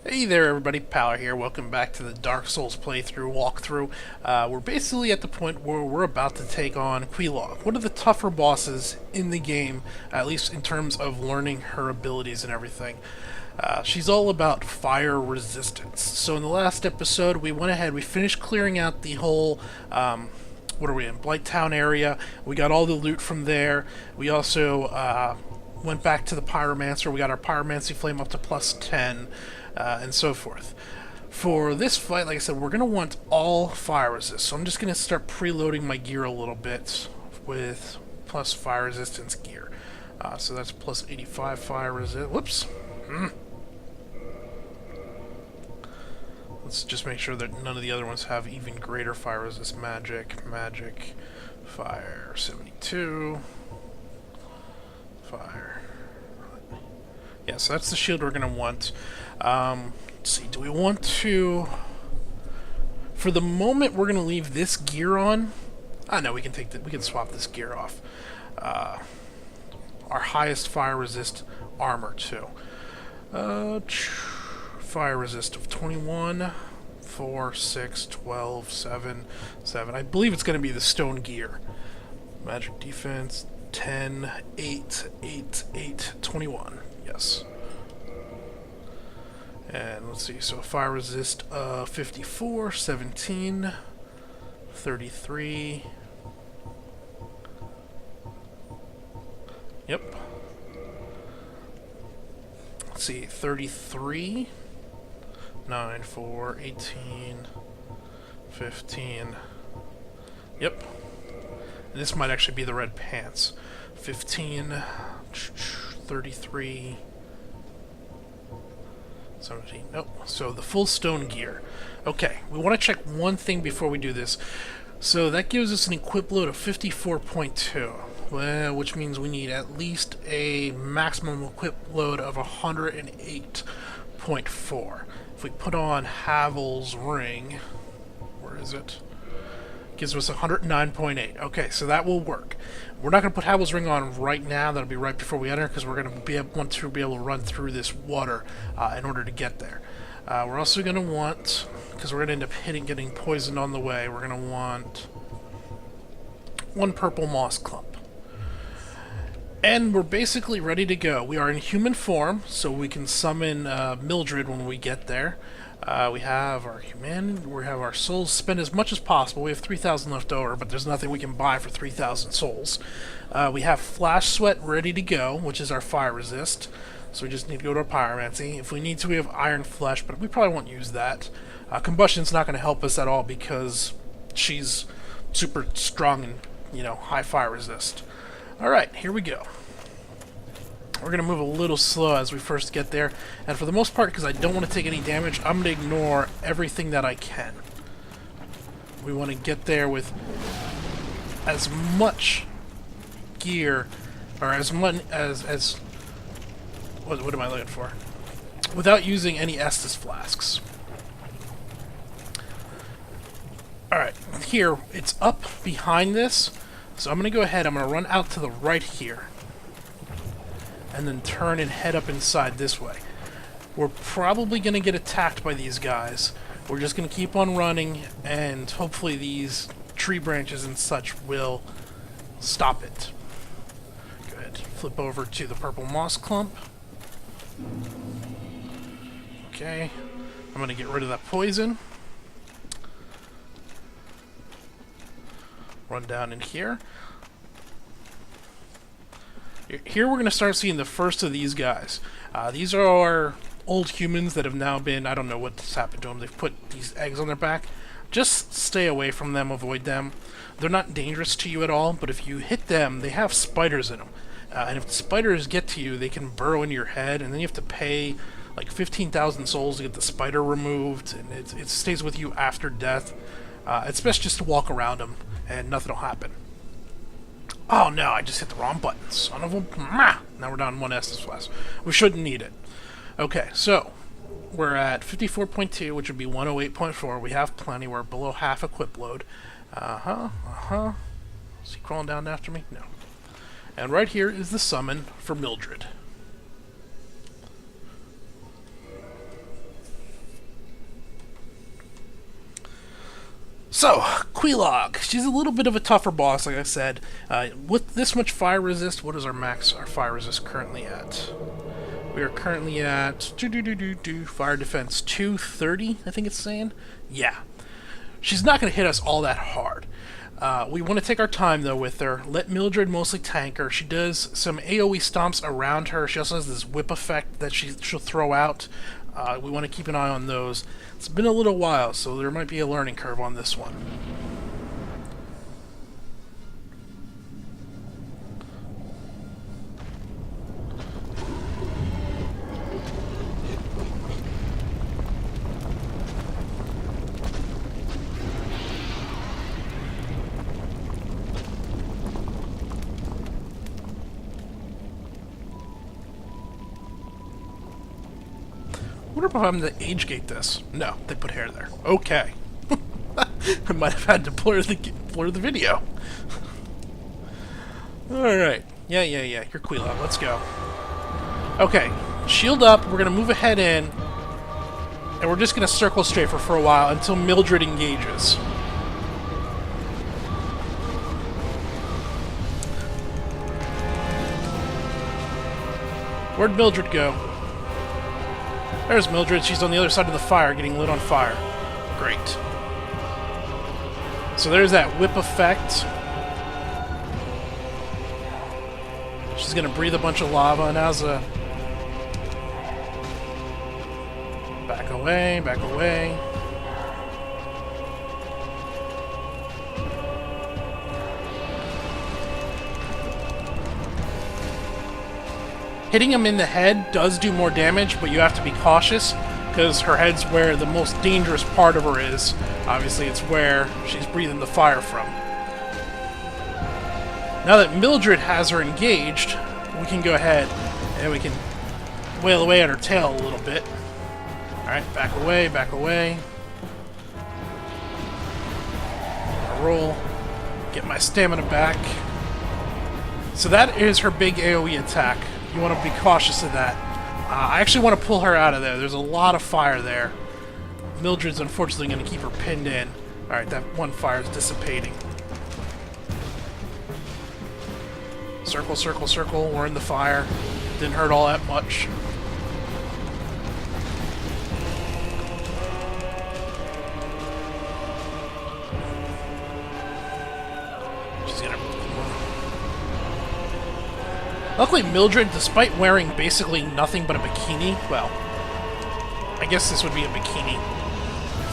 Hey there everybody, Power here. Welcome back to the Dark Souls walkthrough. We're basically at the point where we're about to take on Quelaag, one of the tougher bosses in the game, at least in terms of learning her abilities and everything. She's all about fire resistance. So in the last episode, we went ahead, we finished clearing out the whole what are we in? Blighttown area. We got all the loot from there. We also went back to the Pyromancer. We got our Pyromancy Flame up to plus 10, and so forth. For this fight, like I said, we're going to want all fire resist. So I'm just going to start preloading my gear a little bit with plus fire resistance gear. So that's plus 85 fire resist. Whoops. Let's just make sure that none of the other ones have even greater fire resist. Magic, fire 72, fire. Yeah, so that's the shield we're going to want. Let's see, do we want to... For the moment, we're going to leave this gear on. No, we can we can swap this gear off. Our highest fire resist armor, too. Fire resist of 21, 4, 6, 12, 7, 7. I believe it's going to be the stone gear. Magic defense, 10, 8, 8, 8, 21. Yes. And let's see, so fire resist 54, 17, 33. Yep. Let's see, 33, 9, 4, 18, 15. Yep. And this might actually be the red pants. 15, 33, 17. Nope. So the full stone gear. Okay, we want to check one thing before we do this. So that gives us an equip load of 54.2. Well, which means we need at least a maximum equip load of 108.4. If we put on Havel's ring, where is it? Gives us 109.8. Okay, so that will work. We're not going to put Havel's ring on right now. That'll be right before we enter, because we're going to want to be able to run through this water in order to get there. We're also going to want, because we're going to end up getting poisoned on the way, we're going to want one purple moss clump. And we're basically ready to go. We are in human form, so we can summon Mildred when we get there. We have our humanity, we have our souls, spend as much as possible. We have 3,000 left over, but there's nothing we can buy for 3,000 souls. We have Flash Sweat ready to go, which is our fire resist. So we just need to go to our Pyromancy. If we need to, we have Iron Flesh, but we probably won't use that. Combustion's not going to help us at all because she's super strong and, high fire resist. Alright, here we go. We're going to move a little slow as we first get there. And for the most part, because I don't want to take any damage, I'm going to ignore everything that I can. We want to get there with as much gear, or as much as what am I looking for? Without using any Estus flasks. Alright, here, it's up behind this. So I'm going to go ahead, I'm going to run out to the right here. And then turn and head up inside this way. We're probably going to get attacked by these guys. We're just going to keep on running, and hopefully these tree branches and such will stop it. Good. Flip over to the purple moss clump. Okay. I'm going to get rid of that poison. Run down in here. Here we're going to start seeing the first of these guys. These are our old humans that have now been, I don't know what's happened to them. They've put these eggs on their back. Just stay away from them, avoid them. They're not dangerous to you at all, but if you hit them, they have spiders in them. And if the spiders get to you, they can burrow into your head, and then you have to pay like 15,000 souls to get the spider removed, and it stays with you after death. It's best just to walk around them, and nothing will happen. Oh no, I just hit the wrong button. Son of a... Now we're down 1 Estus Flask. We shouldn't need it. Okay, so we're at 54.2, which would be 108.4. We have plenty. We're below half equip load. Is he crawling down after me? No. And right here is the summon for Mildred. So, Quelaag. She's a little bit of a tougher boss, like I said. With this much fire resist, what is our fire resist currently at? We are currently at fire defense 230, I think it's saying. Yeah. She's not going to hit us all that hard. We want to take our time, though, with her. Let Mildred mostly tank her. She does some AoE stomps around her. She also has this whip effect that she'll throw out. We want to keep an eye on those. It's been a little while, so there might be a learning curve on this one. I wonder if I'm going to age gate this. No, they put hair there. Okay. I might have had to blur the video. Alright. Yeah. You're Quelaag. Let's go. Okay. Shield up. We're going to move ahead in. And we're just going to circle straight for a while until Mildred engages. Where'd Mildred go? There's Mildred. She's on the other side of the fire, getting lit on fire. Great. So there's that whip effect. She's gonna breathe a bunch of lava, and now's a... Back away, back away. Hitting him in the head does do more damage, but you have to be cautious, because her head's where the most dangerous part of her is. Obviously, it's where she's breathing the fire from. Now that Mildred has her engaged, we can go ahead and we can wail away at her tail a little bit. Alright, back away, back away. Roll. Get my stamina back. So that is her big AoE attack. You want to be cautious of that. I actually want to pull her out of there. There's a lot of fire there. Mildred's unfortunately going to keep her pinned in. Alright, that one fire is dissipating. Circle, circle, circle. We're in the fire. Didn't hurt all that much. She's gonna... Luckily, Mildred, despite wearing basically nothing but a bikini, well, I guess this would be a bikini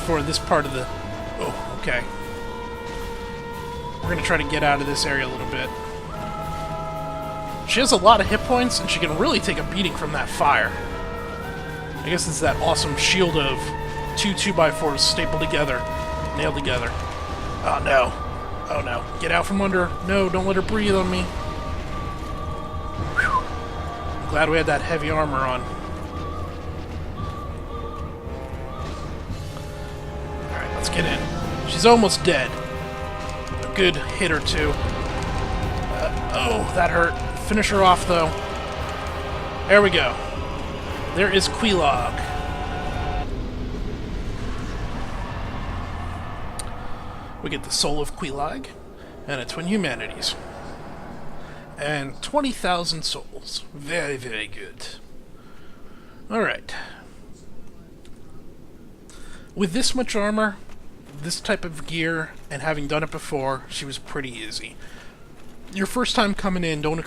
for this part of the... Oh, okay. We're gonna try to get out of this area a little bit. She has a lot of hit points, and she can really take a beating from that fire. I guess it's that awesome shield of two 2x4s stapled together, nailed together. Oh no. Oh no. Get out from under. No, don't let her breathe on me. Whew. I'm glad we had that heavy armor on. Alright, let's get in. She's almost dead. A good hit or two. Oh, that hurt. Finish her off, though. There we go. There is Quelaag. We get the soul of Quelaag and a twin humanities. And 20,000 souls. Very, very good. Alright. With this much armor, this type of gear, and having done it before, she was pretty easy. Your first time coming in, don't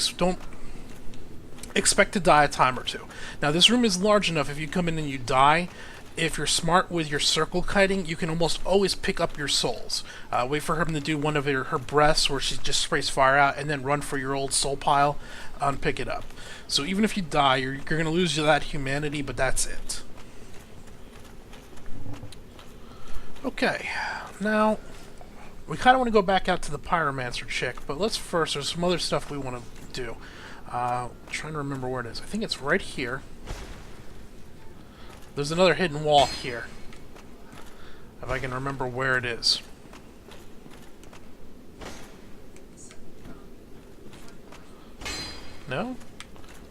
expect to die a time or two. Now, this room is large enough if you come in and you die, if you're smart with your circle kiting, you can almost always pick up your souls. Wait for her to do one of her breaths where she just sprays fire out, and then run for your old soul pile and pick it up. So even if you die, you're going to lose that humanity, but that's it. Okay, now... we kind of want to go back out to the Pyromancer chick, but let's first, there's some other stuff we want to do. Trying to remember where it is. I think it's right here. There's another hidden wall here. If I can remember where it is. No?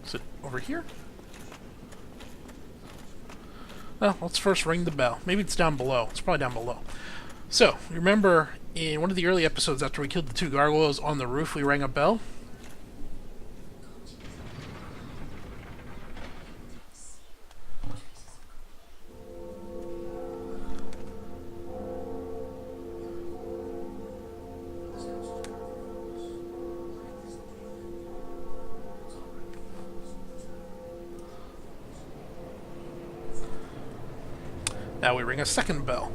Is it over here? Well, let's first ring the bell. Maybe it's down below. It's probably down below. So, remember in one of the early episodes after we killed the 2 gargoyles on the roof, we rang a bell? Now we ring a second bell.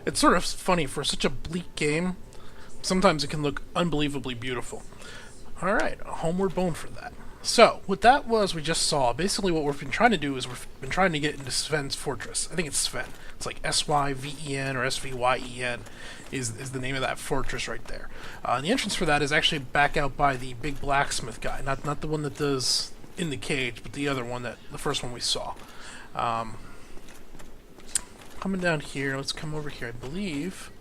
It's sort of funny for such a bleak game. Sometimes it can look unbelievably beautiful. Alright, a homeward bone for that. So, what that was we just saw, basically what we've been trying to do is we've been trying to get into Sven's fortress. I think it's Sven. It's like S-Y-V-E-N or S-V-Y-E-N is the name of that fortress right there. And the entrance for that is actually back out by the big blacksmith guy. Not the one that does in the cage, but the other one, the first one we saw. Coming down here, let's come over here, I believe.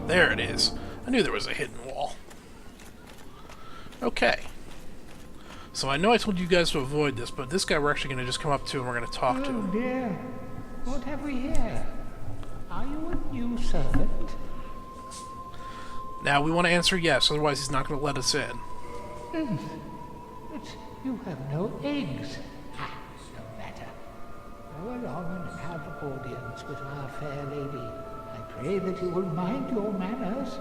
There it is. I knew there was a hidden wall. Okay. So I know I told you guys to avoid this, but this guy we're actually going to just come up to and we're going to talk to him. Oh dear. What have we here? Are you a new servant? Now we want to answer yes, otherwise he's not going to let us in. But you have no eggs. Ah, no matter. Go along and have audience with our fair lady. I pray that you will mind your manners.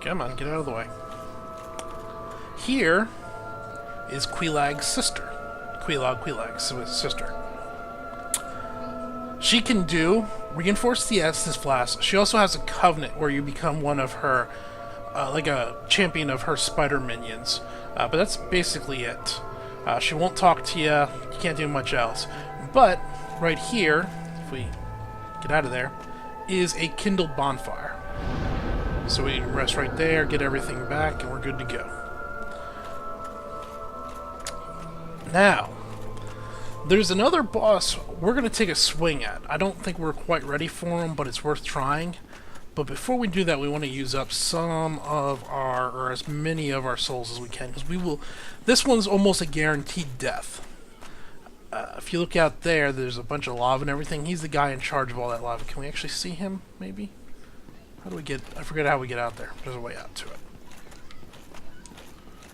Come on, get out of the way. Here is Quelaag's sister. Quelaag's sister. She can do reinforce the Estus Flask. She also has a covenant where you become one of her, like a champion of her spider minions. But that's basically it. She won't talk to you. You can't do much else. But right here, if we get out of there, is a kindled bonfire. So we can rest right there, get everything back, and we're good to go. Now, there's another boss we're going to take a swing at. I don't think we're quite ready for him, but it's worth trying. But before we do that, we want to use up some of our, or as many of our souls as we can, because we will. This one's almost a guaranteed death. If you look out there, there's a bunch of lava and everything. He's the guy in charge of all that lava. Can we actually see him, maybe? How do we get... I forget how we get out there. There's a way out to it.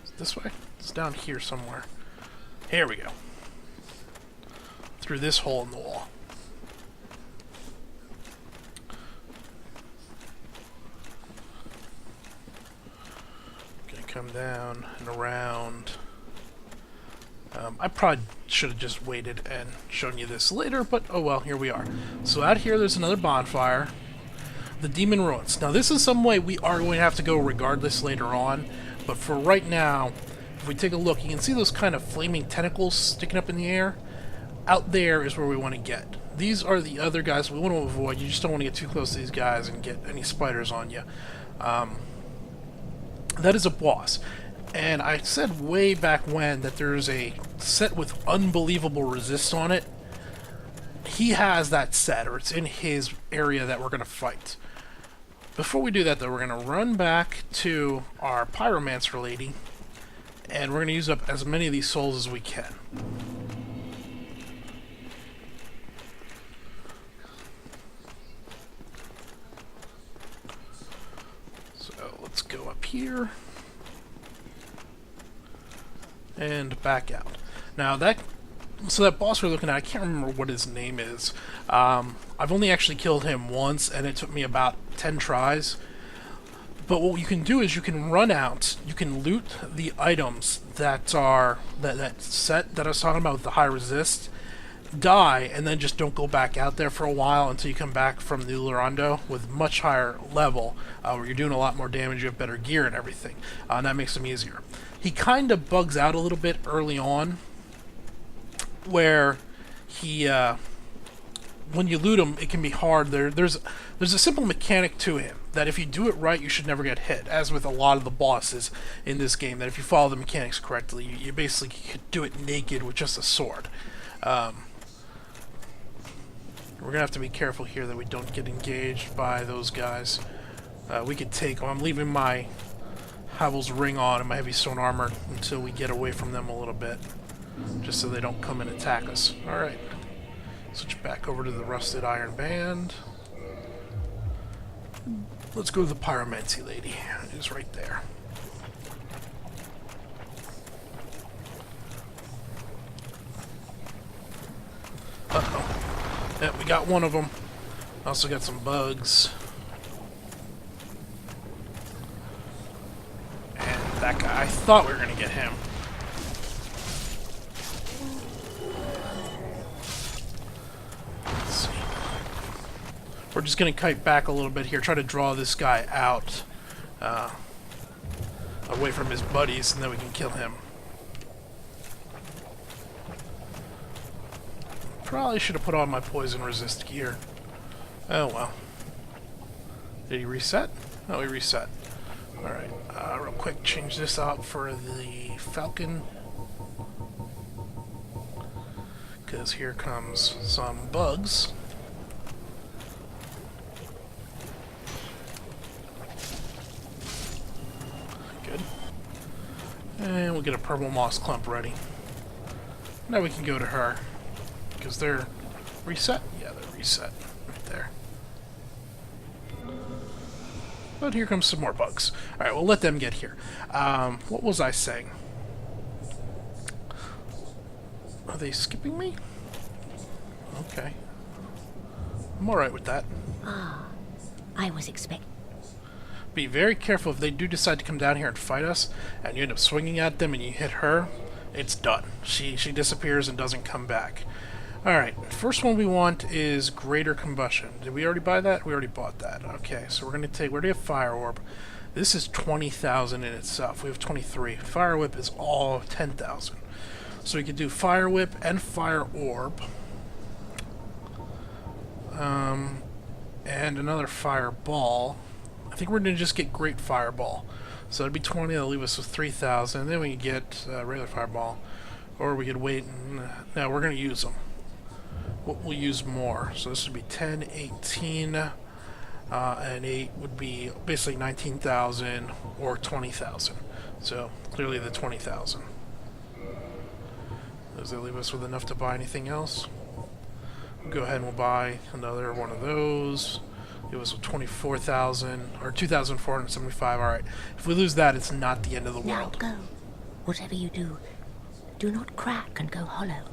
Is it this way? It's down here somewhere. Here we go. Through this hole in the wall. Gonna come down and around. I probably should have just waited and shown you this later, but oh well, here we are. So out here there's another bonfire. The Demon Ruins. Now this is some way we are going to have to go regardless later on, but for right now, if we take a look, you can see those kind of flaming tentacles sticking up in the air. Out there is where we want to get. These are the other guys we want to avoid. You just don't want to get too close to these guys and get any spiders on you. That is a boss. And I said way back when that there's a set with unbelievable resist on it. He has that set, or it's in his area that we're going to fight. Before we do that, though, we're going to run back to our Pyromancer lady, and we're going to use up as many of these souls as we can. So let's go up here and back out. Now that boss we're looking at, I can't remember what his name is. I've only actually killed him once, and it took me about 10 tries. But what you can do is you can run out, you can loot the items that are that set that I was talking about with the high resist. die, and then just don't go back out there for a while until you come back from New Laurando with much higher level, where you're doing a lot more damage, you have better gear and everything, and that makes them easier. He kind of bugs out a little bit early on, where he, when you loot him, it can be hard. There's a simple mechanic to him that if you do it right, you should never get hit, as with a lot of the bosses in this game, that if you follow the mechanics correctly, you basically could do it naked with just a sword. We're going to have to be careful here that we don't get engaged by those guys. We could take them. I'm leaving my Havel's ring on and my heavy stone armor until we get away from them a little bit, just so they don't come and attack us. Alright. Switch back over to the rusted iron band. Let's go to the pyromancy lady. It's right there. Uh-oh. Yeah, we got one of them. Also got some bugs. And that guy, I thought we were going to get him. Let's see. We're just going to kite back a little bit here, try to draw this guy out away from his buddies, and then we can kill him. Probably should have put on my poison resist gear. Oh well. Did he reset? Oh, he reset. Alright, real quick, change this out for the Falcon. Because here comes some bugs. Good. And we'll get a purple moss clump ready. Now we can go to her. Because they're reset? Yeah, they're reset. Right there. But here comes some more bugs. Alright, we'll let them get here. What was I saying? Are they skipping me? Okay. I'm alright with that. Ah, I was expecting. Be very careful if they do decide to come down here and fight us, and you end up swinging at them and you hit her, it's done. She disappears and doesn't come back. Alright, first one we want is Greater Combustion. Did we already buy that? We already bought that. Okay, so we're going to take... We already have Fire Orb. This is 20,000 in itself. We have 23. Fire Whip is all 10,000. So we could do Fire Whip and Fire Orb. And another Fireball. I think we're going to just get Great Fireball. So that'd be 20. That'll leave us with 3,000. And then we can get regular Fireball. Or we could wait and... no, we're going to use them. We'll use more. So this would be 10, 18, and 8 would be basically 19,000 or 20,000. So clearly the 20,000. Does that leave us with enough to buy anything else? We'll go ahead and we'll buy another one of those. It was 24,000 or 2,475. All right. If we lose that, it's not the end of the world. Now go. Whatever you do, do not crack and go hollow,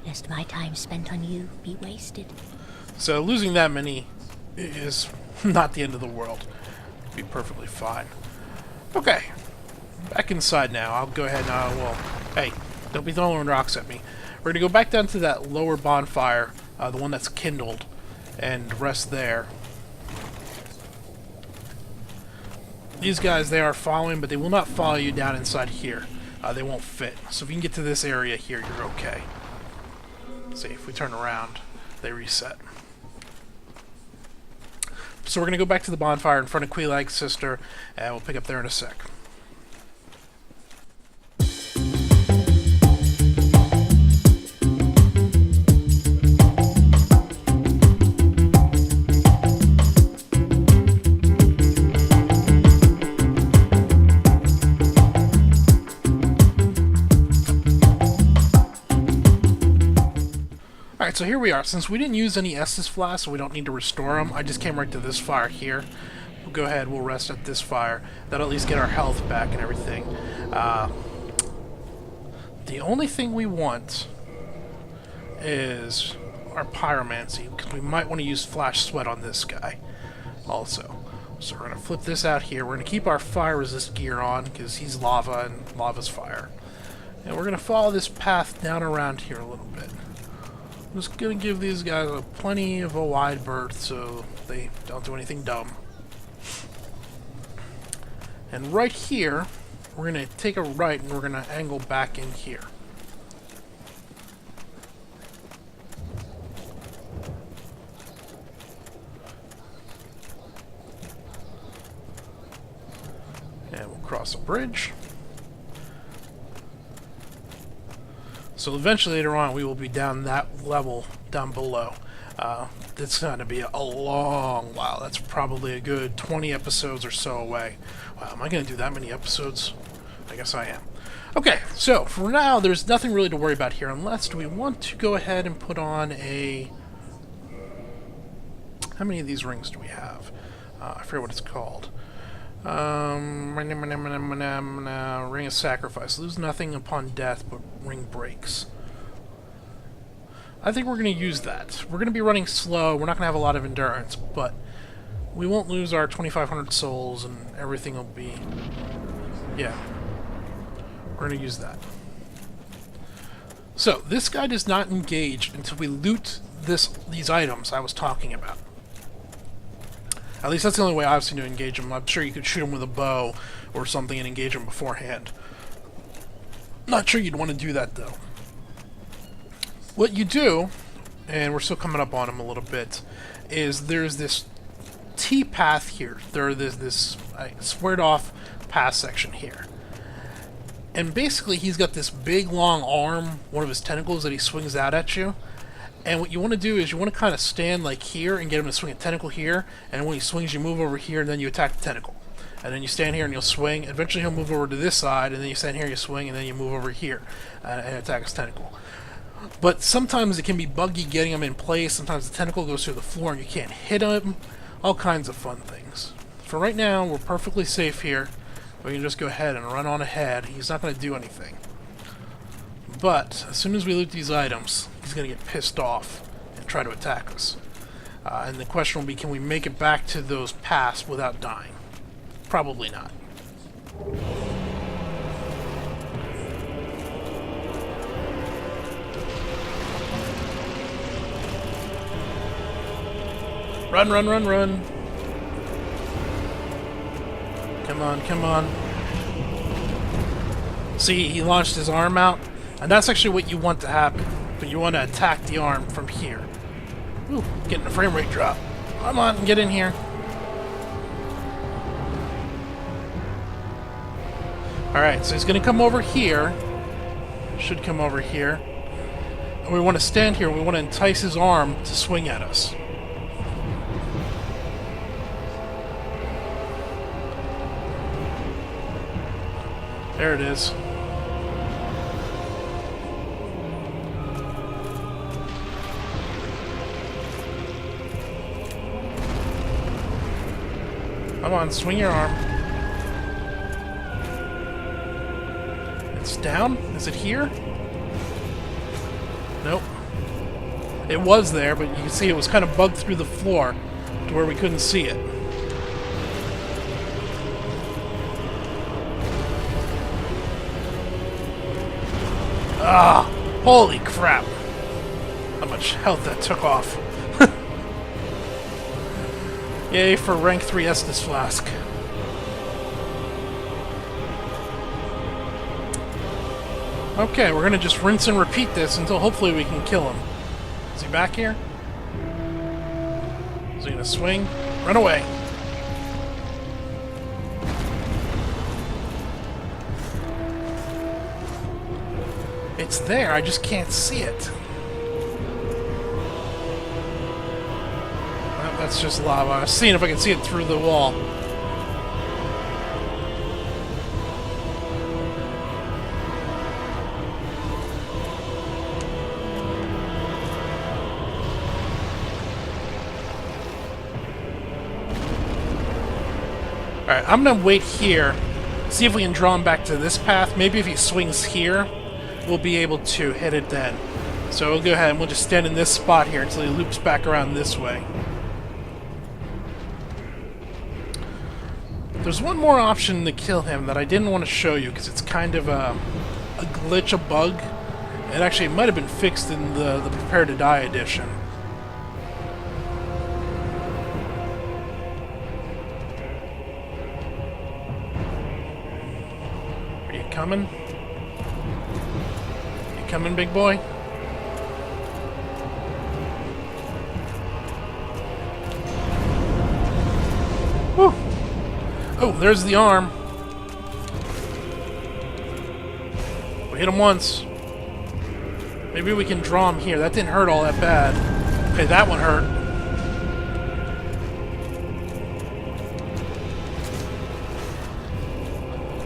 lest my time spent on you be wasted. So losing that many is not the end of the world. It'd be perfectly fine. Okay. Back inside now. I'll go ahead now. Well, hey, don't be throwing rocks at me. We're going to go back down to that lower bonfire, the one that's kindled, and rest there. These guys, they are following, but they will not follow you down inside here. They won't fit. So if you can get to this area here, you're okay. See, if we turn around, they reset. So we're going to go back to the bonfire in front of Quelaag's sister, and we'll pick up there in a sec. Alright, so here we are. Since we didn't use any Estus flasks, so we don't need to restore them, I just came right to this fire here. We'll go ahead, we'll rest at this fire. That'll at least get our health back and everything. The only thing we want is our pyromancy, because we might want to use flash sweat on this guy also. So we're going to flip this out here. We're going to keep our fire resist gear on, because he's lava and lava's fire. And we're going to follow this path down around here a little bit. I'm just gonna give these guys plenty of a wide berth so they don't do anything dumb. And right here, we're gonna take a right and we're gonna angle back in here. And we'll cross a bridge. So eventually later on we will be down that level down below. It's going to be a long while. That's probably a good 20 episodes or so away. Wow, am I going to do that many episodes? I guess I am. Okay, so for now there's nothing really to worry about here unless do we want to go ahead and put on a... How many of these rings do we have? I forget what it's called. Ring of Sacrifice. Lose nothing upon death, but ring breaks. I think we're going to use that. We're going to be running slow. We're not going to have a lot of endurance, but we won't lose our 2,500 souls, and everything will be... Yeah. We're going to use that. So, this guy does not engage until we loot these items I was talking about. At least that's the only way I've seen to engage him. I'm sure you could shoot him with a bow or something and engage him beforehand. Not sure you'd want to do that, though. What you do, and we're still coming up on him a little bit, is there's this T-path here. There's this squared-off path section here. And basically, he's got this big, long arm, one of his tentacles that he swings out at you. And what you want to do is you want to kind of stand like here and get him to swing a tentacle here, and when he swings you move over here and then you attack the tentacle. And then you stand here and you'll swing, eventually he'll move over to this side, and then you stand here, you swing, and then you move over here and attack his tentacle. But sometimes it can be buggy getting him in place, sometimes the tentacle goes through the floor and you can't hit him, all kinds of fun things. For right now, we're perfectly safe here. We can just go ahead and run on ahead. He's not going to do anything. But as soon as we loot these items, he's going to get pissed off and try to attack us. And the question will be, can we make it back to those paths without dying? Probably not. Run, run, run, run. Come on, come on. See, he launched his arm out. And that's actually what you want to happen. But you want to attack the arm from here. Ooh, getting a frame rate drop. Come on, get in here. Alright, so he's going to come over here. Should come over here. And we want to stand here. We want to entice his arm to swing at us. There it is. Come on, swing your arm. It's down? Is it here? Nope. It was there, but you can see it was kind of bugged through the floor to where we couldn't see it. Ah! Holy crap! How much health that took off. Yay for rank 3 Estus Flask. Okay, we're gonna just rinse and repeat this until hopefully we can kill him. Is he back here? Is he gonna swing? Run away! It's there, I just can't see it. That's just lava. I was seeing if I can see it through the wall. Alright, I'm gonna wait here, see if we can draw him back to this path. Maybe if he swings here, we'll be able to hit it then. So we'll go ahead and we'll just stand in this spot here until he loops back around this way. There's one more option to kill him that I didn't want to show you because it's kind of a glitch, a bug, And actually, it might have been fixed in the Prepare to Die edition. Are you coming? You coming, big boy? Whew. Oh, there's the arm. We hit him once. Maybe we can draw him here. That didn't hurt all that bad. Okay, that one hurt.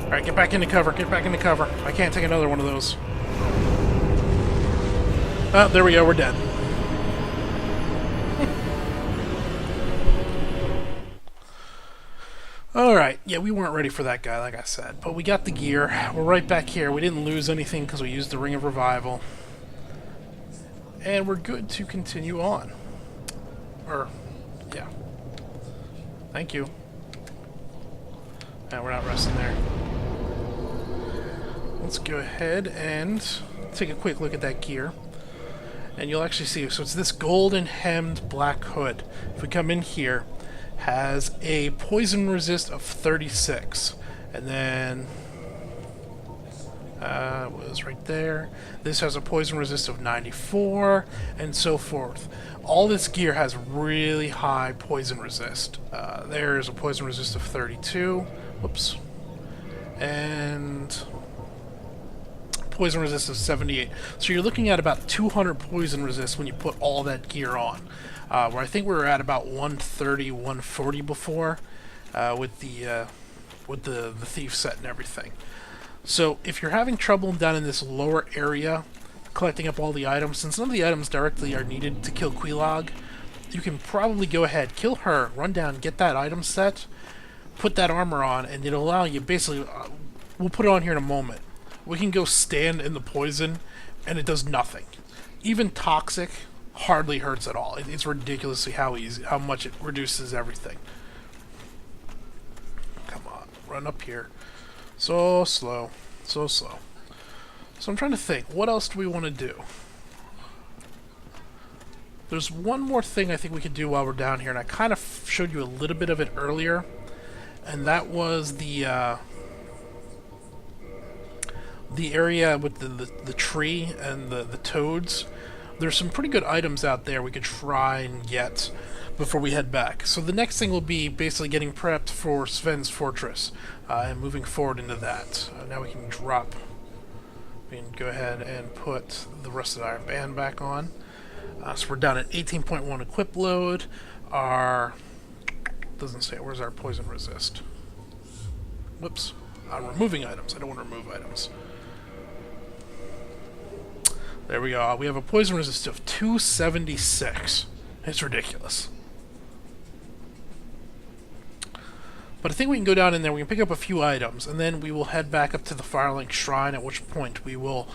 Alright, get back into cover. Get back into cover. I can't take another one of those. Oh, there we go. We're dead. Alright, yeah, we weren't ready for that guy, like I said. But we got the gear. We're right back here. We didn't lose anything because we used the Ring of Revival. And we're good to continue on. Or, yeah. Thank you. We're not resting there. Let's go ahead and take a quick look at that gear. And you'll actually see, so it's this golden hemmed black hood. If we come in here, has a poison resist of 36. And then was right there. This has a poison resist of 94, and so forth. All this gear has really high poison resist. There's a poison resist of 32. Whoops. And poison resist of 78. So you're looking at about 200 poison resist when you put all that gear on. Where I think we were at about 130, 140 before, with the thief set and everything. So if you're having trouble down in this lower area collecting up all the items, since none of the items directly are needed to kill Quelaag, you can probably go ahead, kill her, run down, get that item set, put that armor on, and it'll allow you basically, we'll put it on here in a moment. We can go stand in the poison, and it does nothing. Even toxic hardly hurts at all. It's ridiculously how much it reduces everything. Come on, run up here. So slow. So slow. So I'm trying to think, what else do we want to do? There's one more thing I think we could do while we're down here, and I kind of showed you a little bit of it earlier, and that was the area with the tree and the toads. There's some pretty good items out there we could try and get before we head back. So the next thing will be basically getting prepped for Sven's Fortress and moving forward into that. Now we can drop. We can go ahead and put the rest of our band back on. So we're down at 18.1 equip load. Our doesn't say it. Where's our poison resist? Whoops. Removing items. I don't want to remove items. There we go. We have a poison resist of 276. It's ridiculous. But I think we can go down in there, we can pick up a few items, and then we will head back up to the Firelink Shrine, at which point we will,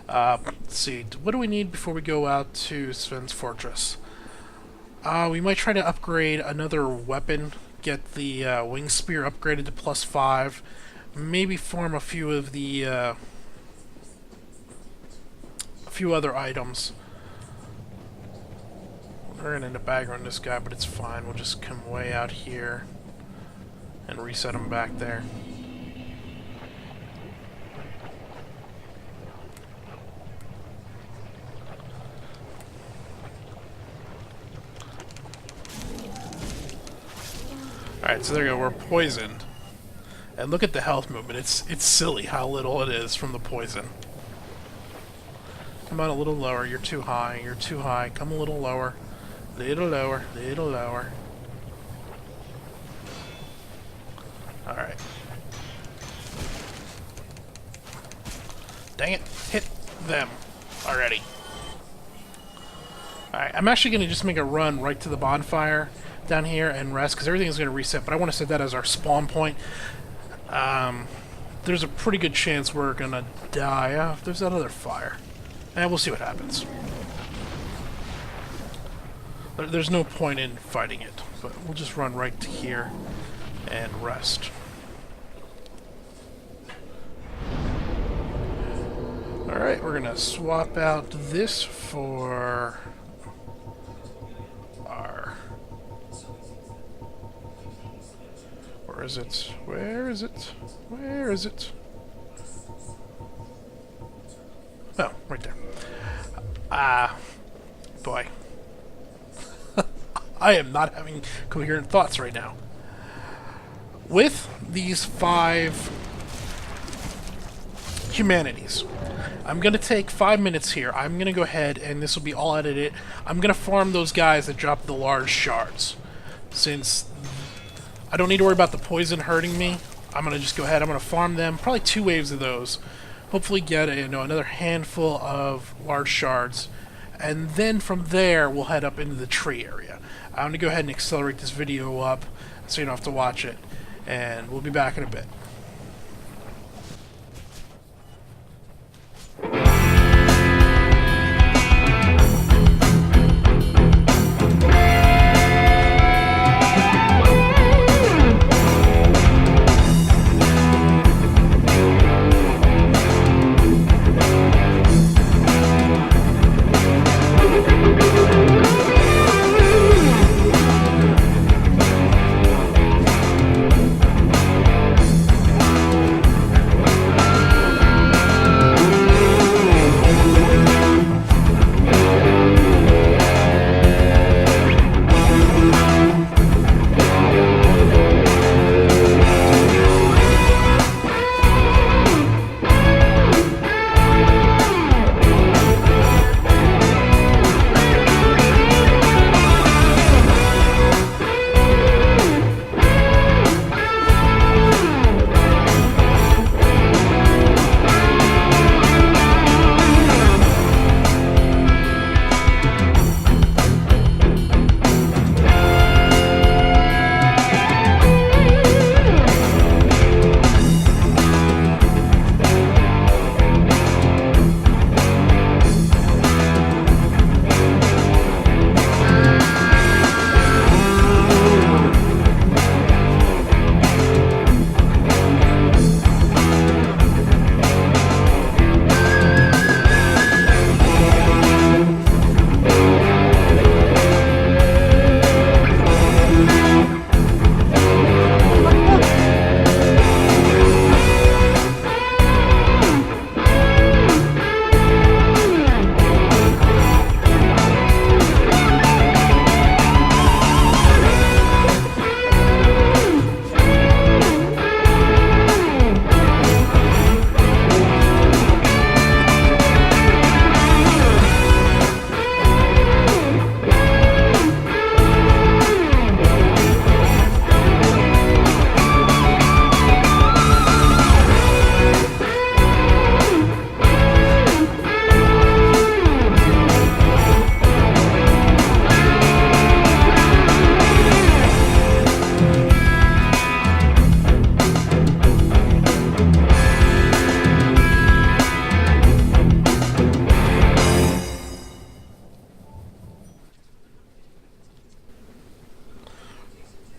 let's see, what do we need before we go out to Sven's Fortress? We might try to upgrade another weapon, get the Wing Spear upgraded to +5, maybe farm a few of the, a few other items. We're gonna end up aggroing this guy, but it's fine, we'll just come way out here and reset him back there. Alright, so there you go, we're poisoned. And look at the health movement, it's silly how little it is from the poison. Come on a little lower, you're too high, you're too high, come a little lower. Little lower, little lower. Alright. Dang it, hit them already. Alright, I'm actually going to just make a run right to the bonfire down here and rest, because everything is going to reset, but I want to set that as our spawn point. There's a pretty good chance we're going to die. There's that other fire. And we'll see what happens. There's no point in fighting it, but we'll just run right to here and rest. Alright, we're gonna swap out this for our... Where is it? Where is it? Where is it? Oh, right there. Boy. I am not having coherent thoughts right now. With these 5 humanities, I'm going to take 5 minutes here. I'm going to go ahead, and this will be all edited. I'm going to farm those guys that drop the large shards. Since I don't need to worry about the poison hurting me, I'm going to just go ahead. I'm going to farm them. Probably 2 waves of those. Hopefully get another handful of large shards. And then from there, we'll head up into the tree area. I'm going to go ahead and accelerate this video up so you don't have to watch it. And we'll be back in a bit.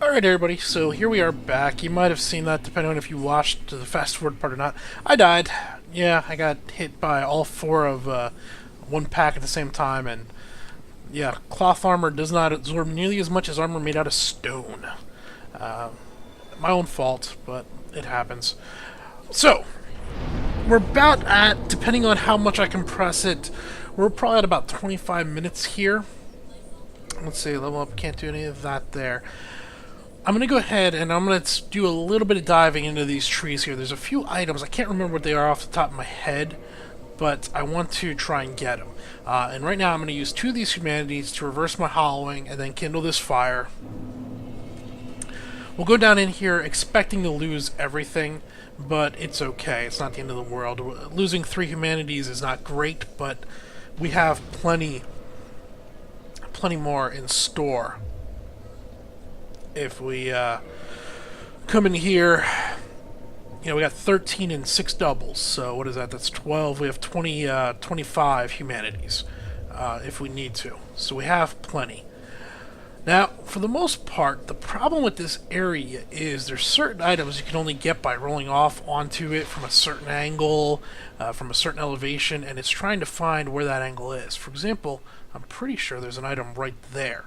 Alright everybody, so here we are back. You might have seen that depending on if you watched the fast forward part or not. I died. Yeah, I got hit by all 4 of one pack at the same time, and yeah, cloth armor does not absorb nearly as much as armor made out of stone. My own fault, but it happens. So, we're about at, depending on how much I compress it, we're probably at about 25 minutes here. Let's see, level up, can't do any of that there. I'm going to go ahead and I'm going to do a little bit of diving into these trees here. There's a few items. I can't remember what they are off the top of my head, but I want to try and get them. And right now I'm going to use 2 of these humanities to reverse my hollowing and then kindle this fire. We'll go down in here expecting to lose everything, but it's okay. It's not the end of the world. Losing 3 humanities is not great, but we have plenty more in store. If we come in here, you know, we got 13 and 6 doubles, so what is that? That's 12. We have 25 humanities if we need to. So we have plenty. Now, for the most part, the problem with this area is there's certain items you can only get by rolling off onto it from a certain angle, from a certain elevation, and it's trying to find where that angle is. For example, I'm pretty sure there's an item right there.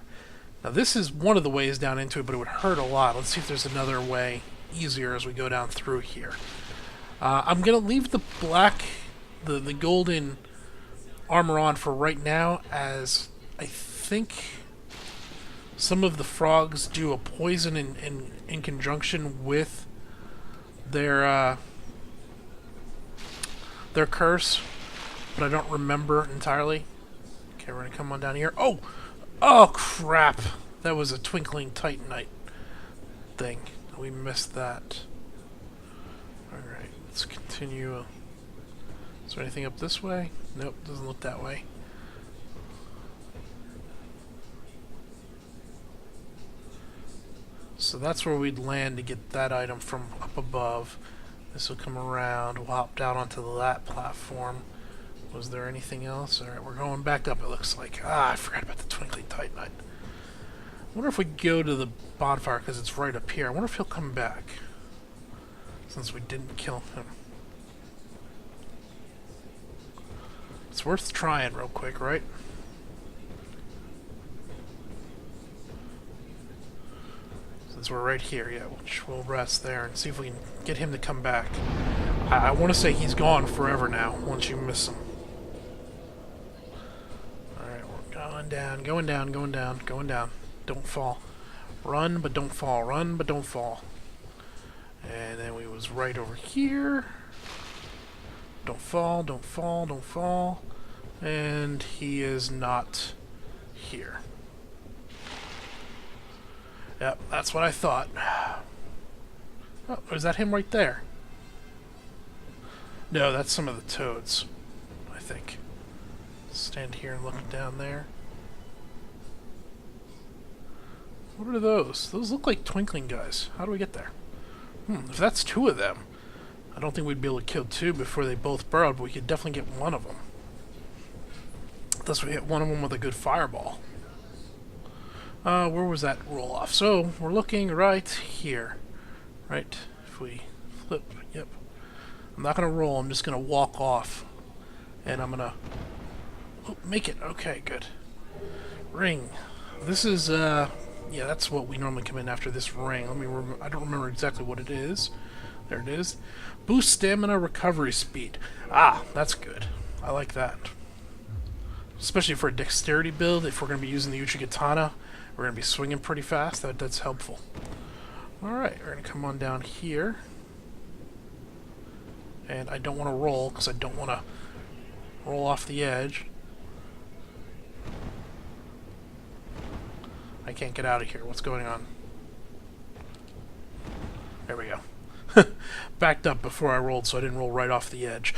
Now this is one of the ways down into it, but it would hurt a lot. Let's see if there's another way easier as we go down through here. I'm going to leave the black, the golden armor on for right now, as I think some of the frogs do a poison in conjunction with their curse, but I don't remember entirely. Okay, we're gonna come on down here. Oh! Oh, crap! That was a twinkling titanite thing. We missed that. Alright, let's continue. Is there anything up this way? Nope, doesn't look that way. So that's where we'd land to get that item from up above. This will come around. We'll hop down onto that platform. Was there anything else? Alright, we're going back up, it looks like. Ah, I forgot about the twinkling titanite. I wonder if we go to the bonfire, because it's right up here. I wonder if he'll come back, since we didn't kill him. It's worth trying real quick, right? Since we're right here, yeah, we'll rest there and see if we can get him to come back. I want to say he's gone forever now, once you miss him. Alright, we're going down, going down, going down, going down. Don't fall. Run, but don't fall. Run, but don't fall. And then we was right over here. Don't fall, don't fall, don't fall. And he is not here. Yep, that's what I thought. Oh, is that him right there? No, that's some of the toads, I think. Stand here and look down there. What are those? Those look like twinkling guys. How do we get there? If that's two of them, I don't think we'd be able to kill two before they both burrowed, but we could definitely get one of them. Unless we hit one of them with a good fireball. Where was that roll off? So, we're looking right here. Right? If we flip, yep. I'm not going to roll, I'm just going to walk off. And I'm going to... Oh, make it. Okay, good. Ring. This is, yeah, that's what we normally come in after this ring. I don't remember exactly what it is. There it is. Boost stamina recovery speed. Ah, that's good. I like that. Especially for a dexterity build, if we're going to be using the Uchigatana, we're going to be swinging pretty fast. That's helpful. Alright, we're going to come on down here. And I don't want to roll, because I don't want to roll off the edge. I can't get out of here. What's going on? There we go. Backed up before I rolled, so I didn't roll right off the edge.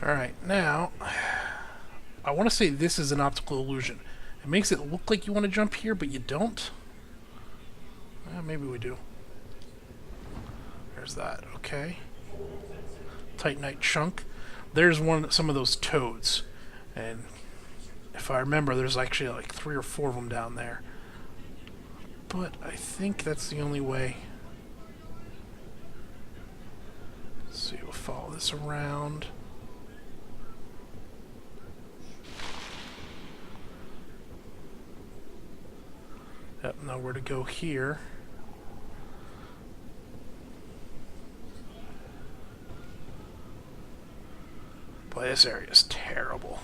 Alright, now... I want to say this is an optical illusion. It makes it look like you want to jump here, but you don't. Maybe we do. There's that. Okay. Titanite chunk. There's some of those toads. And if I remember, there's actually like 3 or 4 of them down there. But I think that's the only way. Let's see, we'll follow this around. Yep, know where to go here. Boy, this area is terrible.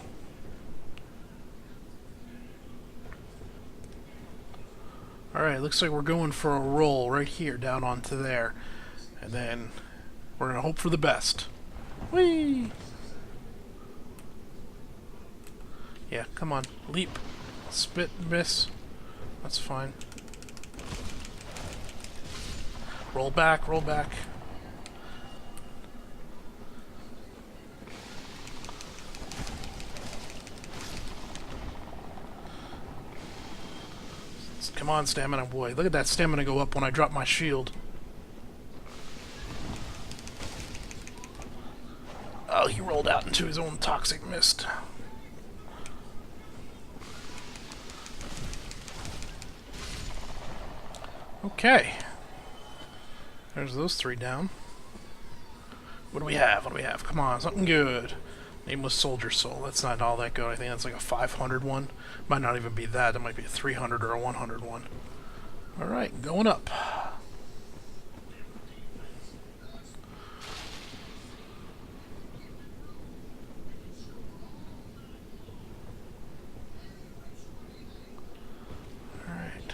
Alright, looks like we're going for a roll right here down onto there. And then we're going to hope for the best. Whee! Yeah, come on. Leap. Spit, miss. That's fine. Roll back, roll back. Come on, stamina boy. Look at that stamina go up when I drop my shield. Oh, he rolled out into his own toxic mist. Okay. There's those 3 down. What do we have? What do we have? Come on, something good. Nameless Soldier Soul. That's not all that good. I think that's like a 500 one. Might not even be that. That might be a 300 or a 100 one. Alright, going up. Alright.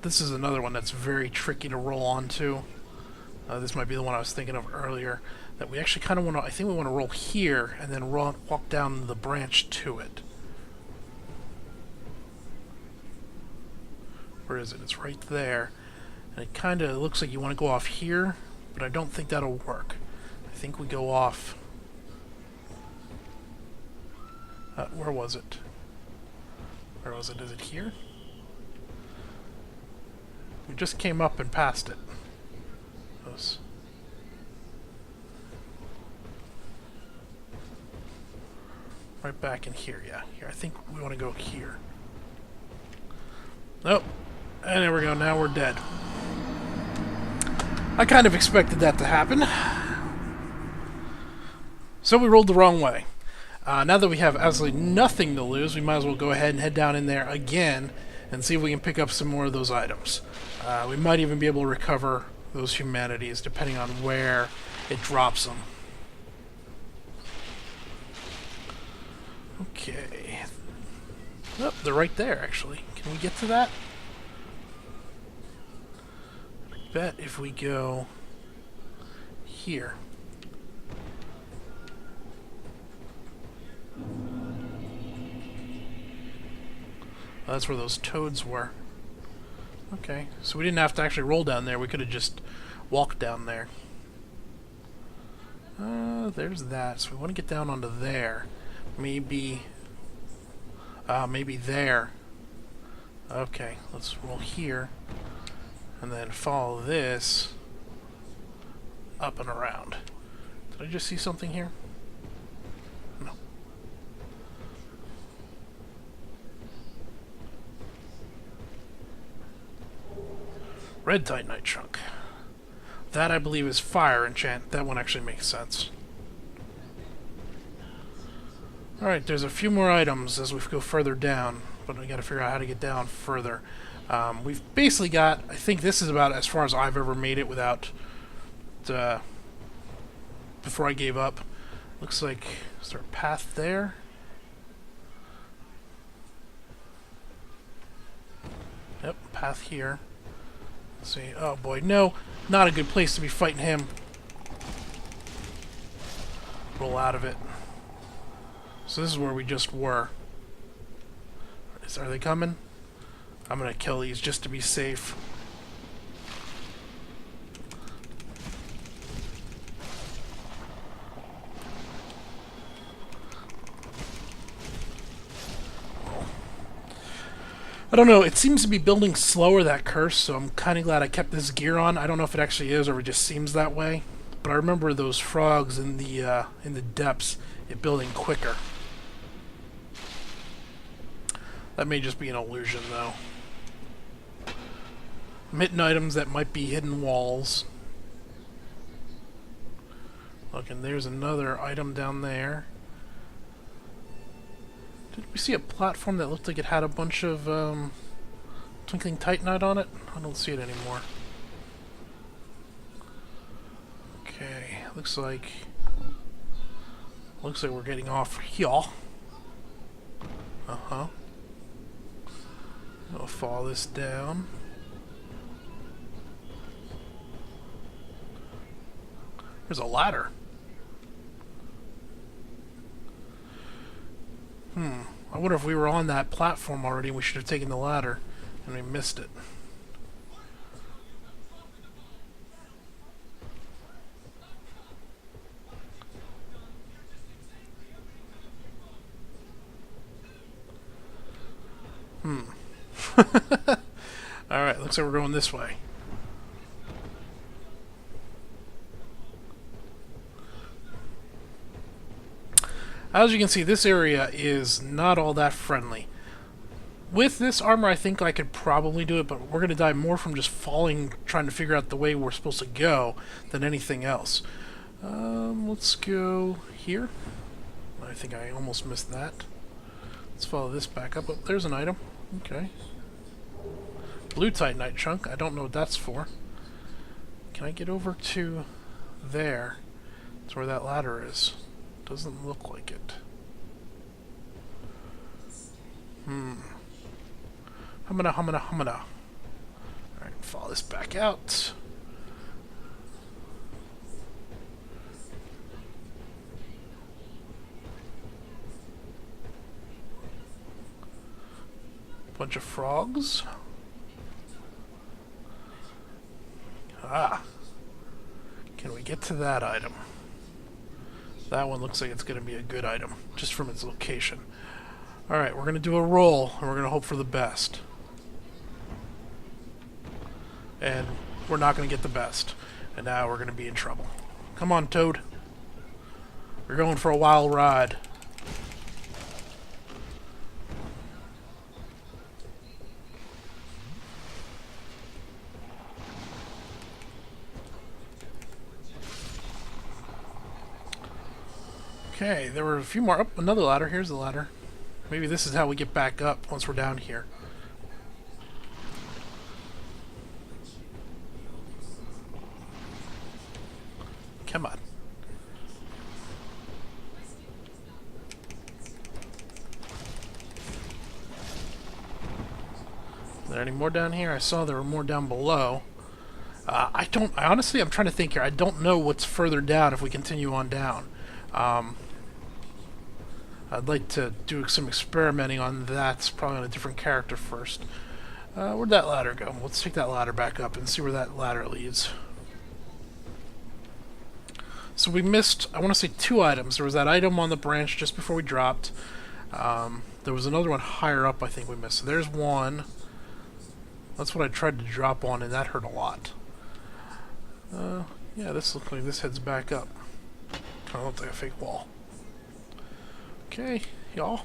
This is another one that's very tricky to roll onto. This might be the one I was thinking of earlier. That we actually kind of want to... I think we want to roll here and then walk down the branch to it. Where is it? It's right there. And it kind of looks like you want to go off here, but I don't think that'll work. I think we go off... where was it? Where was it? Is it here? We just came up and passed it. Those. Right back in here, yeah. Here, I think we want to go here. Nope. And there we go, now we're dead. I kind of expected that to happen. So we rolled the wrong way. Now that we have absolutely nothing to lose, we might as well go ahead and head down in there again and see if we can pick up some more of those items. We might even be able to recover those humanities depending on where it drops them. Okay. Oh, they're right there, actually. Can we get to that? I bet if we go here. That's where those toads were. Okay, so we didn't have to actually roll down there. We could have just walked down there. There's that. So we want to get down onto there. Maybe there. Okay, let's roll here. And then follow this up and around. Did I just see something here? No. Red Titanite Trunk. That, I believe, is fire enchant. That one actually makes sense. Alright, there's a few more items as we go further down, but we gotta figure out how to get down further. We've basically got, I think this is about as far as I've ever made it without, before I gave up. Looks like, is there a path there? Yep, path here. Let's see, oh boy, no, not a good place to be fighting him. Roll out of it. So this is where we just were. Are they coming? I'm gonna kill these just to be safe. I don't know, it seems to be building slower, that curse, so I'm kind of glad I kept this gear on. I don't know if it actually is or it just seems that way. But I remember those frogs in the depths, it building quicker. That may just be an illusion, though. I'm hitting items that might be hidden walls. Look, and there's another item down there. Did we see a platform that looked like it had a bunch of twinkling titanite on it? I don't see it anymore. Okay, looks like we're getting off here. Uh-huh. I'll follow this down. There's a ladder. I wonder if we were on that platform already and we should have taken the ladder and we missed it. Alright, looks like we're going this way. As you can see, this area is not all that friendly. With this armor, I think I could probably do it, but we're going to die more from just falling, trying to figure out the way we're supposed to go, than anything else. Let's go here. I think I almost missed that. Let's follow this back up. Oh, there's an item. Okay. Blue Titanite chunk. I don't know what that's for. Can I get over to there? That's where that ladder is. Doesn't look like it. Humana. Alright, follow this back out. Bunch of frogs. Ah. Can we get to that item? That one looks like it's going to be a good item, just from its location. Alright, we're going to do a roll, and we're going to hope for the best. And we're not going to get the best. And now we're going to be in trouble. Come on, Toad. We're going for a wild ride. Okay, there were a few more. Oh, another ladder. Here's the ladder. Maybe this is how we get back up once we're down here. Come on. Are there any more down here? I saw there were more down below. I honestly, I'm trying to think here. I don't know what's further down if we continue on down. I'd like to do some experimenting on that. It's probably on a different character first. Where'd that ladder go? Let's take that ladder back up and see where that ladder leads. So we missed, I want to say, 2 items. There was that item on the branch just before we dropped. There was another one higher up I think we missed. So there's one. That's what I tried to drop on, and that hurt a lot. Yeah, this looks like this heads back up. Kind of looks like a fake wall. Okay, y'all.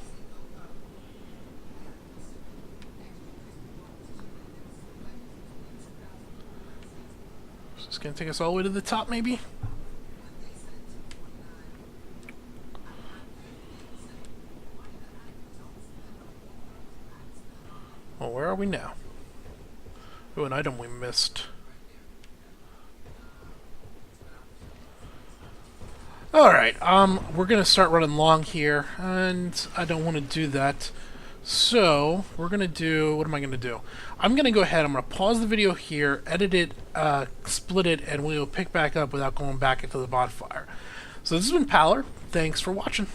Is this gonna take us all the way to the top, maybe? Well, where are we now? Oh, an item we missed. Alright, we're gonna start running long here, and I don't want to do that. So, we're gonna do, what am I gonna do? I'm gonna go ahead, I'm gonna pause the video here, edit it, split it, and we'll pick back up without going back into the bonfire. So this has been Paler. Thanks for watching.